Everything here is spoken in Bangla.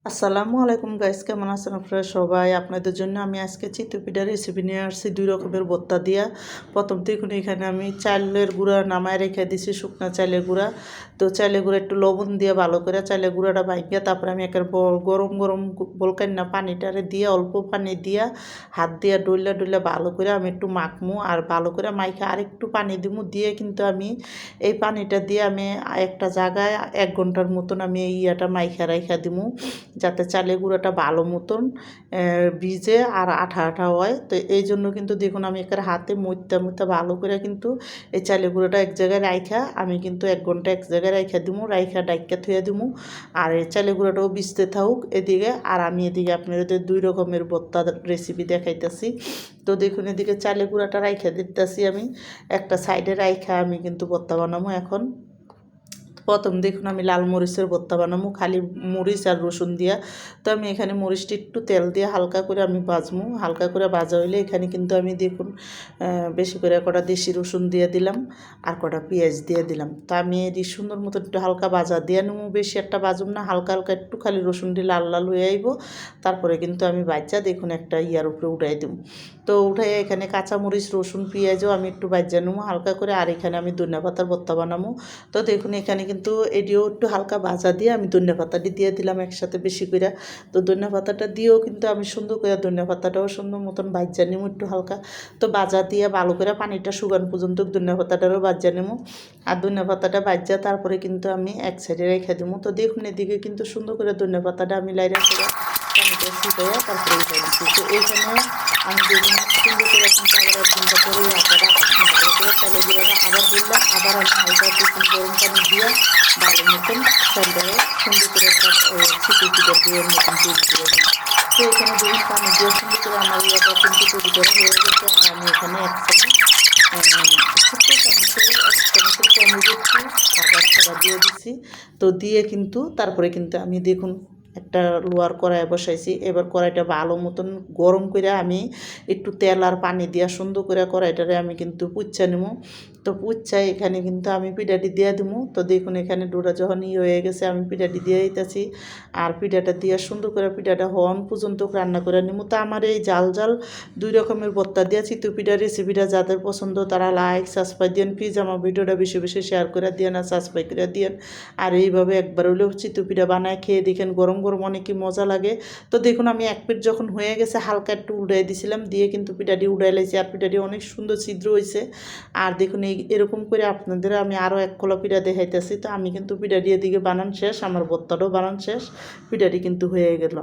আসসালামু আলাইকুম গাইস, কেমন আছেন আপনারা সবাই? আপনাদের জন্য আমি আজকে চিতই পিঠার রেসিপি নিয়ে আসছি 2 রকমের ভর্তা দিয়া। প্রথম দেখুন এখানে আমি চালের গুঁড়া নামায় রেখে দিছি, শুকনা চালের গুঁড়া। তো চালের গুঁড়া একটু লবণ দিয়ে ভালো করে চালের গুঁড়াটা ভাঙিয়ে তারপরে আমি গরম গরম বলকান্না পানিটারে দিয়ে অল্প পানি দিয়া হাত দিয়ে ডইলা ডইলা ভালো করে আমি একটু মাখমু, আর ভালো করে মাইখে আর একটু পানি দিমু, দিয়ে কিন্তু আমি এই পানিটা দিয়ে আমি একটা জায়গায় 1 ঘন্টার মতন আমি এই ইয়াটা মাইখা রাইখা দিমু, যাতে চালের গুঁড়োটা ভালো মতন ভিজে আর আঠা আঠা হয়। তো এই জন্য কিন্তু দেখুন আমি এখানে হাতে মুইতে ভালো করে কিন্তু এই চালের গুঁড়োটা এক জায়গায় রাইখা আমি কিন্তু 1 ঘন্টা এক জায়গায় রাইখা দিমু, রাইখা ডাইকা থুয়ে দিমু। আর এই চালের গুঁড়োটাও ভিজতে থাকুক এদিকে, আর আমি এদিকে আপনাদের 2 রকমের ভর্তার রেসিপি দেখাইতেছি। তো দেখুন এদিকে চালের গুঁড়াটা রাইখা দিতেছি আমি একটা সাইডে, রাইখা আমি কিন্তু ভর্তা বানাবো এখন। প্রথম দেখুন আমি লাল মরিচের ভর্তা বানাবো, খালি মরিচ আর রসুন দিয়া। তো আমি এখানে মরিচটা একটু তেল দিয়ে হালকা করে আমি ভাজবো, হালকা করে ভাজা হইলে এখানে কিন্তু আমি দেখুন বেশি করে কটা দেশি রসুন দিয়ে দিলাম আর কটা পেঁয়াজ দিয়ে দিলাম। তো আমি এটি সুন্দর মতো একটু হালকা ভাজা দিয়ে নেবো, বেশি একটা ভাজুম না, হালকা হালকা একটু খালি রসুনটি লাল লাল হয়ে আইব। তারপরে কিন্তু আমি বাচ্চা দেখুন একটা ইয়ার উপরে উঠাই দেবো। তো উঠাই এখানে কাঁচামরিচ রসুন পেঁয়াজও আমি একটু বাজ্যা নেবো হালকা করে, আর এখানে আমি ধনিয়া পাতার ভর্তা বানাবো। তো দেখুন এখানে কিন্তু এটিও একটু হালকা ভাজা দিয়ে আমি ধনিয়া পাতাটি দিয়ে দিলাম একসাথে বেশি করে। তো ধনিয়া পাতাটা দিয়েও কিন্তু আমি সুন্দর করে ধনিয়া পাতাটাও সুন্দর মতন ভাজা নেবো একটু হালকা। তো ভাজা দিয়ে ভালো করে পানিটা শুকানো পর্যন্ত ধনিয়া পাতাটারও ভাজা নেবো, আর ধনিয়া পাতাটা ভাজা তারপরে কিন্তু আমি এক সাইডে রেখে দেবো। তো দেখুন এদিকে কিন্তু সুন্দর করে ধনিয়া পাতাটা আমি লাইরা করে পানিটা শুকাইয়া তারপরে উঠে দিচ্ছি। তো এইখানে আমি দেখুন সুন্দর করে কিন্তু আবার 1 ঘন্টা পরে আটাটা ভালো করে চালের গুঁড়াটা আবার দিলাম, আবার আমি হালকা একটু গরম পানি দিয়ে ভালো মতন চালটাকে সুন্দর করে একটা ছিটে ছিটে দিয়ে মতন তৈরি করে দিই। তো এখানে দেখুন পানি দিয়ে সুন্দর করে আমার ইয়াটা কিন্তু তৈরি করা হয়ে গেছে। আর আমি এখানে এক চামচের কমে দিচ্ছি, খাবার দিয়ে দিচ্ছি। তো দিয়ে কিন্তু তারপরে কিন্তু আমি দেখুন একটা লোহার কড়াই বসাইছি। এবার কড়াইটা ভালো মতন গরম করে আমি একটু তেল আর পানি দিয়া সুন্দর করে কড়াইটারে আমি কিন্তু পুচ্ছা নেবো। তো পুচ্ছাই এখানে কিন্তু আমি পিঠাটি দিয়ে দেবো। তো দেখুন এখানে ডোরা যখন হয়ে গেছে আমি পিঠাটি দিয়ে দিতেছি, আর পিঠাটা দিয়ে সুন্দর করে পিঠাটা হওয়ান পর্যন্ত রান্না করে নেবো। তো আমার এই জাল জাল 2 রকমের ভর্তা দিয়ে চিতই পিঠার রেসিপিটা যাদের পছন্দ তারা লাইক সাবস্ক্রাইব দিন, প্লিজ আমার ভিডিওটা বেশি বেশি শেয়ার করে দিন আর সাবস্ক্রাইব করে দিন। আর এইভাবে একবার হলেও চিতই পিঠা বানায় খেয়ে দেখেন, গরম গরম অনেকই মজা লাগে। তো দেখুন আমি এক পিঠ যখন হয়ে গেছে হালকা একটু উড়াই দিছিলাম, দিয়ে কিন্তু পিঠাটি উড়াই লাইছি, আর পিঠাটি অনেক সুন্দর ছিদ্র হয়েছে। আর দেখুন এরকম করে আপনাদের আমি আরও 1 কলা পিঠা দেখাইতেছি। তো আমি কিন্তু পিঠাটি এদিকে বানান শেষ, আমার ভর্তাটাও বানান শেষ, পিঠাটি কিন্তু হয়ে গেল।